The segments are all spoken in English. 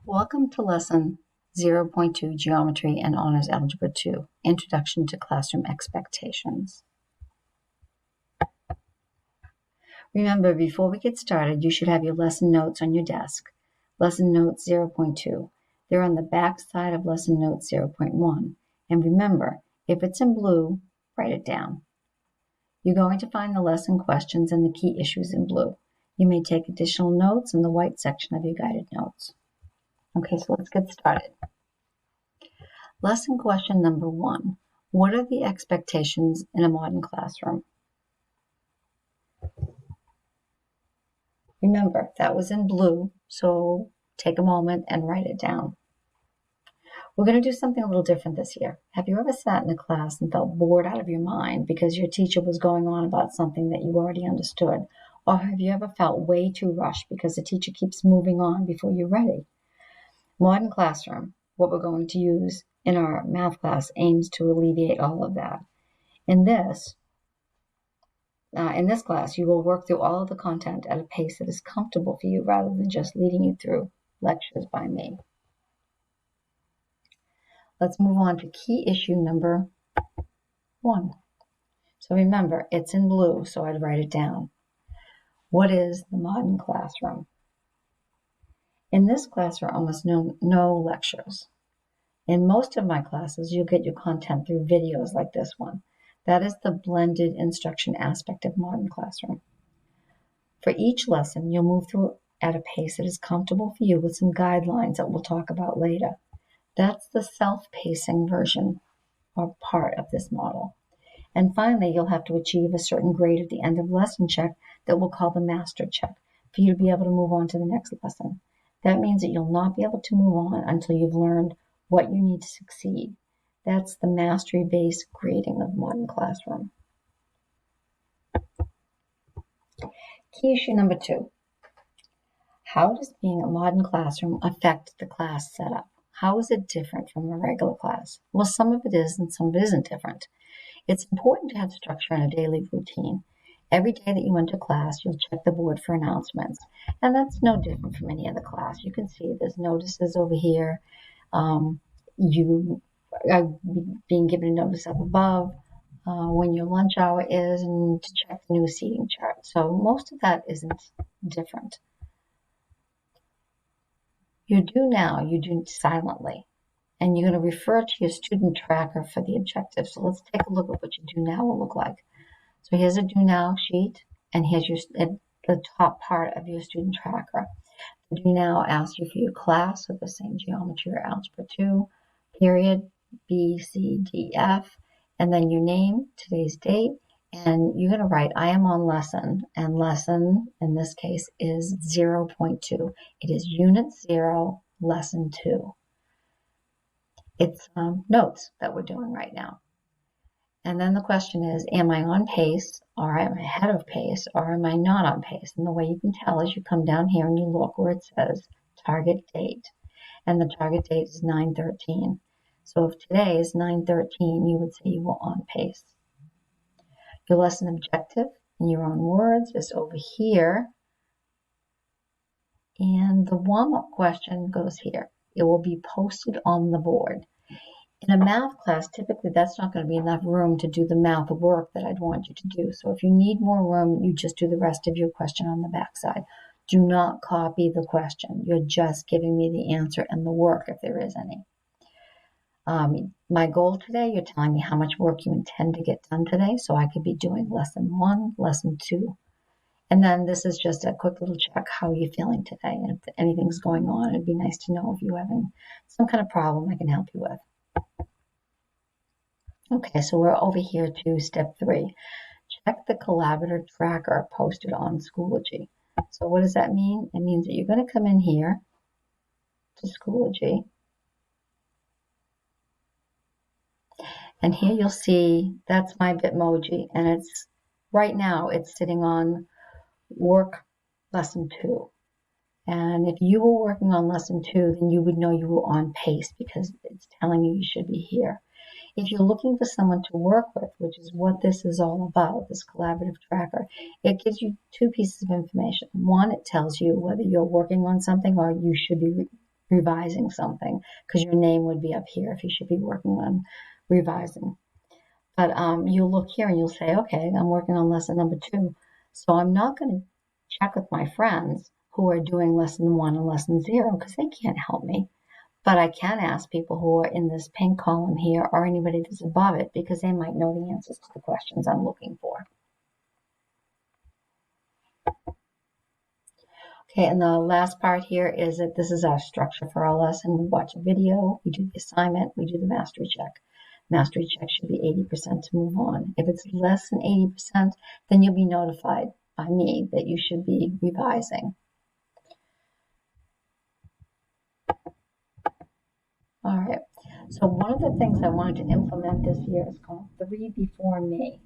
Welcome to Lesson 0.2 Geometry and Honors Algebra 2, Introduction to Classroom Expectations. Remember, before we get started, you should have your lesson notes on your desk. Lesson Notes 0.2. They're on the back side of Lesson Notes 0.1. And remember, if it's in blue, write it down. You're going to find the lesson questions and the key issues in blue. You may take additional notes in the white section of your guided notes. Okay, so let's get started. Lesson question number 1. What are the expectations in a modern classroom? Remember, that was in blue, so take a moment and write it down. We're going to do something a little different this year. Have you ever sat in a class and felt bored out of your mind because your teacher was going on about something that you already understood? Or have you ever felt way too rushed because the teacher keeps moving on before you're ready? Modern classroom, what we're going to use in our math class, aims to alleviate all of that. In this class, you will work through all of the content at a pace that is comfortable for you rather than just leading you through lectures by me. Let's move on to key issue number 1. So remember, it's in blue, so I'd write it down. What is the modern classroom? In this class, there are almost no lectures. In most of my classes, you'll get your content through videos like this one. That is the blended instruction aspect of modern classroom. For each lesson, you'll move through at a pace that is comfortable for you with some guidelines that we'll talk about later. That's the self-pacing version or part of this model. And finally, you'll have to achieve a certain grade at the end of lesson check that we'll call the master check for you to be able to move on to the next lesson. That means that you'll not be able to move on until you've learned what you need to succeed. That's the mastery-based grading of modern classroom. Key issue number 2. How does being a modern classroom affect the class setup? How is it different from a regular class? Well, some of it is and some of it isn't different. It's important to have structure in a daily routine. Every day that you enter class, you'll check the board for announcements. And that's no different from any other class. You can see there's notices over here. You are being given a notice up above when your lunch hour is and to check the new seating chart. So most of that isn't different. You do silently. And you're going to refer to your student tracker for the objectives. So let's take a look at what your do now will look like. So here's a do now sheet, and here's the top part of your student tracker. The do now asks you for your class with the same geometry or algebra 2, period, B, C, D, F, and then your name, today's date, and you're going to write, I am on lesson, and lesson, in this case, is 0.2. It is Unit 0, Lesson 2. It's notes that we're doing right now. And then the question is, am I on pace, or am I ahead of pace, or am I not on pace? And the way you can tell is you come down here and you look where it says target date. And the target date is 9/13. So if today is 9/13, you would say you were on pace. Your lesson objective, in your own words, is over here. And the warm-up question goes here. It will be posted on the board. In a math class, typically that's not going to be enough room to do the math work that I'd want you to do. So if you need more room, you just do the rest of your question on the backside. Do not copy the question. You're just giving me the answer and the work if there is any. My goal today, you're telling me how much work you intend to get done today. So I could be doing lesson 1, lesson 2. And then this is just a quick little check. How are you feeling today? And if anything's going on, it'd be nice to know if you're having some kind of problem I can help you with. Okay, so we're over here to step 3. Check the Collaborator tracker posted on Schoology. So what does that mean? It means that you're going to come in here to Schoology. And here you'll see that's my Bitmoji. And it's right now it's sitting on work lesson 2. And if you were working on lesson 2, then you would know you were on pace because it's telling you should be here. If you're looking for someone to work with, which is what this is all about, this collaborative tracker, it gives you 2 pieces of information. One, it tells you whether you're working on something or you should be revising something, because your name would be up here if you should be working on revising. But you'll look here and you'll say, okay, I'm working on lesson number 2. So I'm not going to check with my friends who are doing lesson 1 and lesson 0 because they can't help me. But I can ask people who are in this pink column here or anybody that's above it because they might know the answers to the questions I'm looking for. Okay, and the last part here is that this is our structure for our lesson. We watch a video, we do the assignment, we do the mastery check. Mastery check should be 80% to move on. If it's less than 80%, then you'll be notified by me that you should be revising. All right, so one of the things I wanted to implement this year is called 3 Before Me.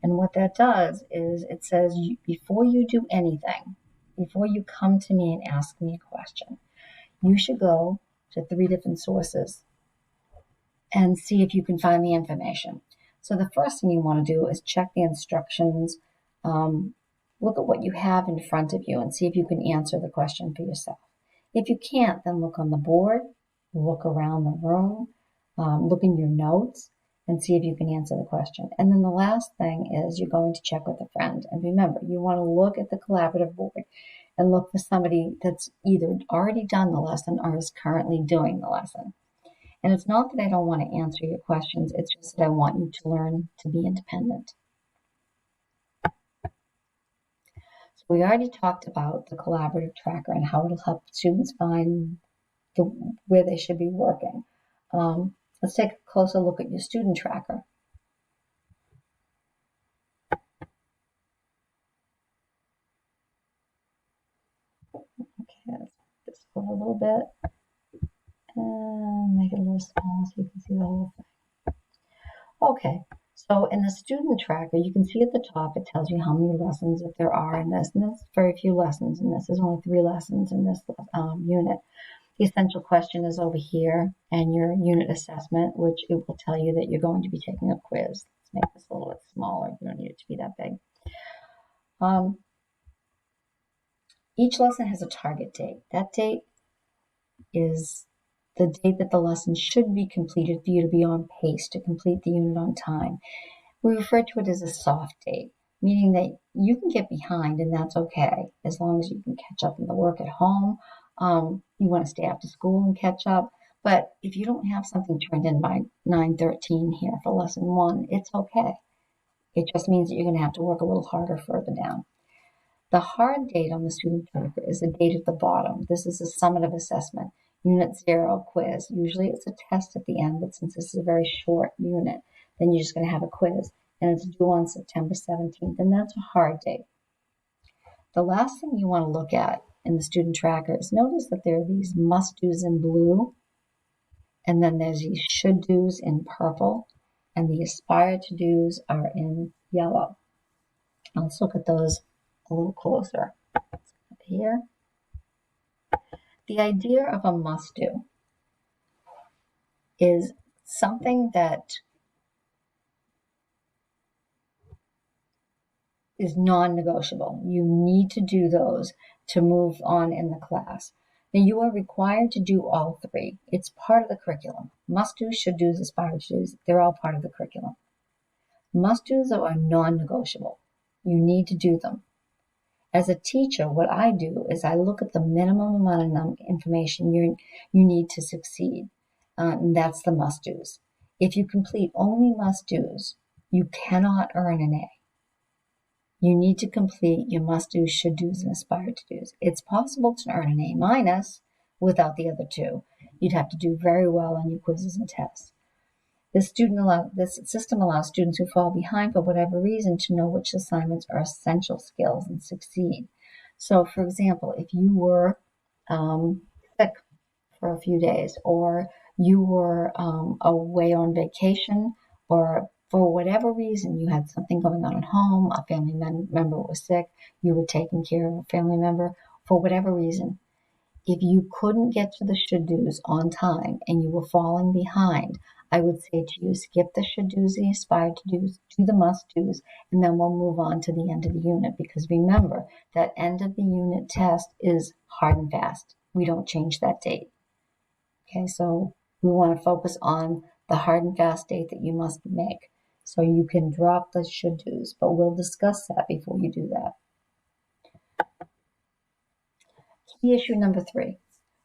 And what that does is it says before you do anything, before you come to me and ask me a question, you should go to 3 different sources and see if you can find the information. So the first thing you want to do is check the instructions, look at what you have in front of you and see if you can answer the question for yourself. If you can't, then look on the board, look around the room, look in your notes and see if you can answer the question. And then the last thing is you're going to check with a friend. And remember, you want to look at the collaborative board and look for somebody that's either already done the lesson or is currently doing the lesson. And it's not that I don't want to answer your questions, it's just that I want you to learn to be independent. So we already talked about the collaborative tracker and how it'll help students find where they should be working. Let's take a closer look at your student tracker. Okay, let's just go a little bit and make it a little smaller so you can see the whole thing. Okay, so in the student tracker, you can see at the top, it tells you how many lessons that there are in this, and there's very few lessons in this. There's only 3 lessons in this unit. The essential question is over here, and your unit assessment, which it will tell you that you're going to be taking a quiz. Let's make this a little bit smaller. You don't need it to be that big. Each lesson has a target date. That date is the date that the lesson should be completed for you to be on pace to complete the unit on time. We refer to it as a soft date, meaning that you can get behind and that's okay, as long as you can catch up on the work at home. You want to stay after school and catch up, but if you don't have something turned in by 9:13 here for lesson 1, it's okay. It just means that you're going to have to work a little harder further down. The hard date on the student tracker is the date at the bottom. This is a summative assessment. Unit 0 quiz. Usually it's a test at the end, but since this is a very short unit, then you're just going to have a quiz. And it's due on September 17th, and that's a hard date. The last thing you want to look at in the student tracker is notice that there are these must-dos in blue, and then there's these should-dos in purple, and the aspire-to-dos are in yellow. Let's look at those a little closer. Here. The idea of a must-do is something that is non-negotiable. You need to do those to move on in the class. Now you are required to do all 3. It's part of the curriculum. Must-dos, should-dos, aspire-to-dos, they're all part of the curriculum. Must-dos are non-negotiable. You need to do them. As a teacher, what I do is I look at the minimum amount of information you need to succeed, and that's the must-dos. If you complete only must-dos, you cannot earn an A. You need to complete your must-dos, should-dos, and aspire-to-dos. It's possible to earn an A- without the other 2. You'd have to do very well on your quizzes and tests. This system allows students who fall behind for whatever reason to know which assignments are essential skills and succeed. So, for example, if you were sick for a few days, or you were away on vacation, or for whatever reason you had something going on at home, a family member was sick, you were taking care of a family member, for whatever reason, if you couldn't get to the should-dos on time and you were falling behind, I would say to you, skip the should-dos, the aspire-to-dos, do the must-dos, and then we'll move on to the end of the unit. Because remember, that end of the unit test is hard and fast. We don't change that date. Okay, so we want to focus on the hard and fast date that you must make. So you can drop the should do's, but we'll discuss that before you do that. Key issue number 3.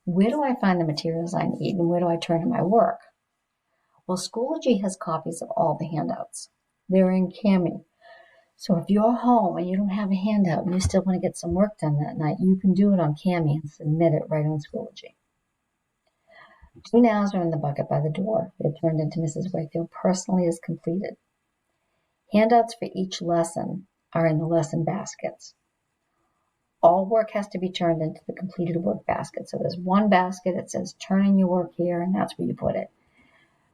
Where do I find the materials I need and where do I turn in my work? Well, Schoology has copies of all the handouts. They're in Cami. So if you're home and you don't have a handout and you still want to get some work done that night, you can do it on Cami and submit it right on Schoology. Do nows are in the bucket by the door. They're turned into Mrs. Wakefield personally as completed. Handouts for each lesson are in the lesson baskets. All work has to be turned into the completed work basket. So there's one basket that says turn in your work here, and that's where you put it.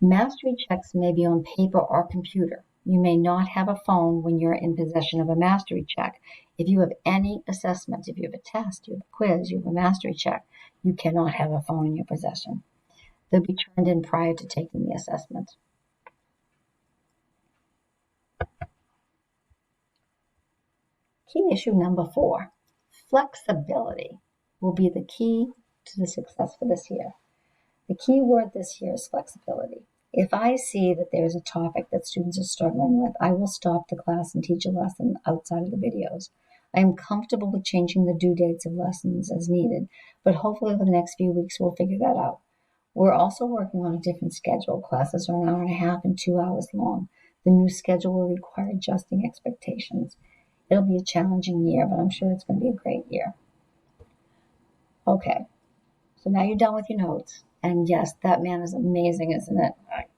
Mastery checks may be on paper or computer. You may not have a phone when you're in possession of a mastery check. If you have any assessment, if you have a test, you have a quiz, you have a mastery check, you cannot have a phone in your possession. They'll be turned in prior to taking the assessment. Key issue number 4. Flexibility will be the key to the success for this year. The key word this year is flexibility. If I see that there's a topic that students are struggling with, I will stop the class and teach a lesson outside of the videos. I am comfortable with changing the due dates of lessons as needed, but hopefully over the next few weeks we'll figure that out. We're also working on a different schedule. Classes are an hour and a half and 2 hours long. The new schedule will require adjusting expectations. It'll be a challenging year, but I'm sure it's going to be a great year. Okay, so now you're done with your notes. And yes, that man is amazing, isn't it?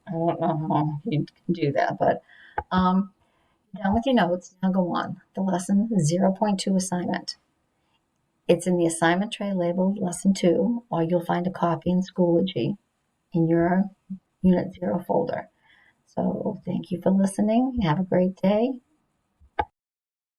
I don't know how you can do that, but you're done with your notes. Now go on. The lesson 0.2 assignment. It's in the assignment tray labeled Lesson 2, or you'll find a copy in Schoology in your Unit 0 folder. So thank you for listening. Have a great day.